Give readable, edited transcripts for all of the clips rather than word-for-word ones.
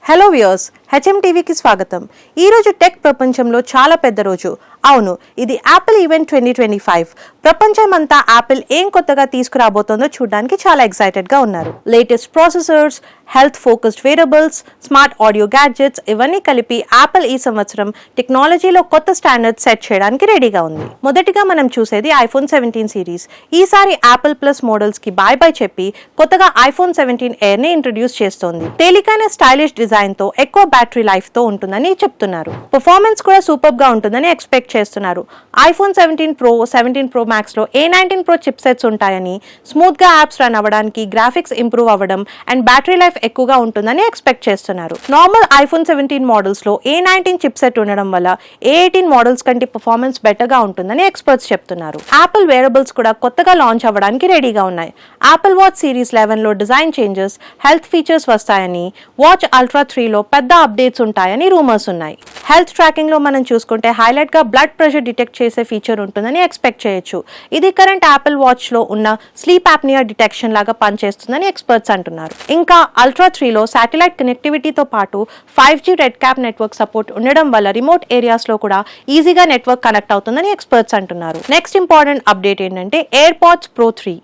Hello viewers, HM టీవీకి స్వాగతం. ఈ రోజు టెక్ ప్రపంచంలో చాలా పెద్ద రోజు. అవును, ఇది యాపిల్ ఈవెంట్ 2025. ప్రపంచమంతా యాపిల్ ఏం కొత్తగా తీసుకురాబోతోందో చూడడానికి చాలా ఎక్సైటెడ్ గా ఉన్నారు. Latest processors, health focused wearables, smart audio gadgets ఇవన్నీ కలిపి యాపిల్ ఈ సంవత్సరం టెక్నాలజీలో కొత్త స్టాండర్డ్ సెట్ చేయడానికి రెడీగా ఉంది. మొదటిగా మనం చూసేది ఐఫోన్ 17 సిరీస్. ఈసారి యాపిల్ ప్లస్ మోడల్స్ కి బాయ్ బాయ్ చెప్పి కొత్తగా ఐఫోన్ 17 ఎయిర్ ని ఇంట్రడ్యూస్ చేస్తోంది. తేలికైన స్టైలిష్ డిజైన్ తో ఎక్కువ బ్యాటరీ లైఫ్ తో ఉంటుందని చెప్తున్నారు. పర్ఫార్మెన్స్ కూడా సూపర్ గా ఉంటుందని ఎక్స్పెక్ట్ చేస్తున్నారు. ఐఫోన్ 17 ప్రో, 17 ప్రో మ్యాక్స్ లో A19 ప్రో చిప్ సెట్స్ ఉంటాయని, స్మూత్ గా యాప్స్ రన్ అవ్వడానికి, గ్రాఫిక్స్ ఇంప్రూవ్ అవ్వడం అండ్ బ్యాటరీ లైఫ్ ఎక్కువగా ఉంటుందని ఎక్స్పెక్ట్ చేస్తున్నారు. నార్మల్ ఐఫోన్ 17 మోడల్స్ లో A19 చిప్ సెట్ ఉండడం వల్ల A18 మోడల్స్ కంటే పర్ఫార్మెన్స్ బెటర్ గా ఉంటుందని ఎక్స్పర్ట్స్ చెప్తున్నారు. యాపిల్ వేరబుల్స్ కూడా కొత్తగా లాంచ్ అవ్వడానికి రెడీగా ఉన్నాయి. యాపిల్ వాచ్ సిరీస్ 11 లో డిజైన్ చేంజెస్, హెల్త్ ఫీచర్స్ వస్తాయని, వాచ్ అల్ట్రా 3 లో పెద్ద అప్డేట్స్ ఉంటాయని రూమర్స్ ఉన్నాయి. హెల్త్ ట్రాకింగ్ లో మనం చూసుకుంటే హైలైట్ గా బ్లడ్ ప్రెషర్ డిటెక్ట్ చేసే ఫీచర్ ఉంటుందని ఎక్స్పెక్ట్ చేయొచ్చు. ఇది కరెంట్ యాపిల్ వాచ్ లో ఉన్న స్లీప్ ఆప్నియా డిటెక్షన్ లాగా పనిచేస్తుందని ఎక్స్పర్ట్స్ అంటున్నారు. ఇంకా అల్ట్రా 3 లో శాటిలైట్ కనెక్టివిటీతో పాటు 5G red cap network support ఉండడం వల్ల రిమోట్ ఏరియాస్ లో కూడా ఈజీగా నెట్వర్క్ కనెక్ట్ అవుతుందని ఎక్స్పర్ట్స్ అంటున్నారు. నెక్స్ట్ ఇంపార్టెంట్ అప్డేట్ ఏంటంటే ఎయిర్ పాడ్స్ ప్రో 3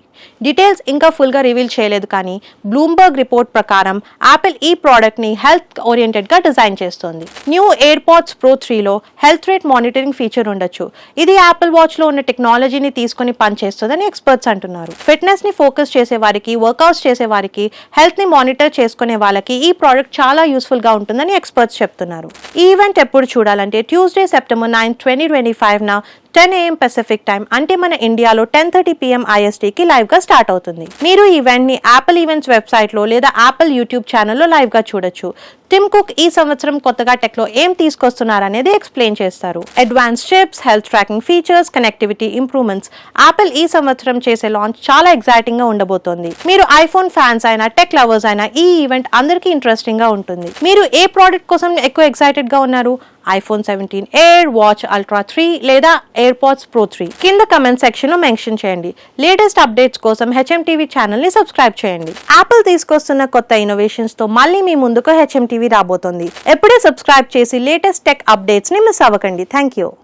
డీటెయిల్స్ ఇంకా ఫుల్ గా రివీల్ చేయలేదు, కానీ బ్లూంబర్గ్ రిపోర్ట్ ప్రకారం యాపిల్ ఈ ప్రోడక్ట్ ని హెల్త్ ఓరియంటెడ్ గా డిజైన్ చేస్తోంది. న్యూ ఎయిర్ పాడ్స్ ప్రో 3 లో హెల్త్ రేట్ మానిటరింగ్ ఫీచర్ ఉండొచ్చు. ఇది యాపిల్ వాచ్ లో ఉన్న టెక్నాలజీని తీసుకుని పనిచేస్తుందని ఎక్స్పర్ట్స్ అంటున్నారు. ఫిట్నెస్ ని ఫోకస్ చేసే వారికి, వర్కౌట్స్ చేసే వారికి, హెల్త్ ని మానిటర్ చేసుకునే వాళ్ళకి ఈ ప్రోడక్ట్ చాలా యూస్ఫుల్ గా ఉంటుందని ఎక్స్పర్ట్స్ చెప్తున్నారు. ఈ ఈవెంట్ ఎప్పుడు చూడాలంటే ట్యూస్డే సెప్టెంబర్ 9, 2025 న 10 AM పెసిఫిక్ టైం, అంటే మన ఇండియాలో 10:30 PM IST కి లైవ్ గా స్టార్ట్ అవుతుంది. మీరు ఈ ఈవెంట్ ని యాపిల్ ఈవెంట్స్ వెబ్సైట్ లో లేదా యాపిల్ యూట్యూబ్ ఛానల్లో లైవ్ గా చూడొచ్చు. టిమ్ కుక్ ఈ సంవత్సరం కొత్తగా టెక్ లో ఏం తీసుకొస్తున్నారనేది ఎక్స్ప్లెయిన్ చేస్తారు. Advance chips, health tracking features, connectivity improvements, Apple ఈ సంవత్సరం చేసే లాంచ్ చాలా ఎక్సైటింగ్ గా ఉండబోతోంది. మీరు ఐఫోన్ ఫ్యాన్స్ అయినా, టెక్ లవర్స్ అయినా ఈ ఈవెంట్ అందరికీ ఇంట్రెస్టింగ్ గా ఉంటుంది. మీరు ఏ ప్రోడక్ట్ కోసం ఎక్కువ ఎక్సైటెడ్ గా ఉన్నారు? ఐఫోన్ 17 ఎయిర్, వాచ్ అల్ట్రా 3 లేదా ఎయిర్ పాడ్స్ ప్రో 3 కింద కమెంట్ సెక్షన్ లో మెన్షన్ చేయండి. లేటెస్ట్ అప్డేట్స్ కోసం హెచ్ఎం టీవీ ఛానల్ ని సబ్స్క్రైబ్ చేయండి. యాపిల్ తీసుకొస్తున్న కొత్త ఇన్నోవేషన్స్ తో మళ్ళీ మీ ముందుకు హెచ్ఎం టీవీ రాబోతోంది. ఎప్పుడే సబ్స్క్రైబ్ చేసి లేటెస్ట్ టెక్ అప్డేట్స్ ని మిస్ అవ్వకండి. Thank you.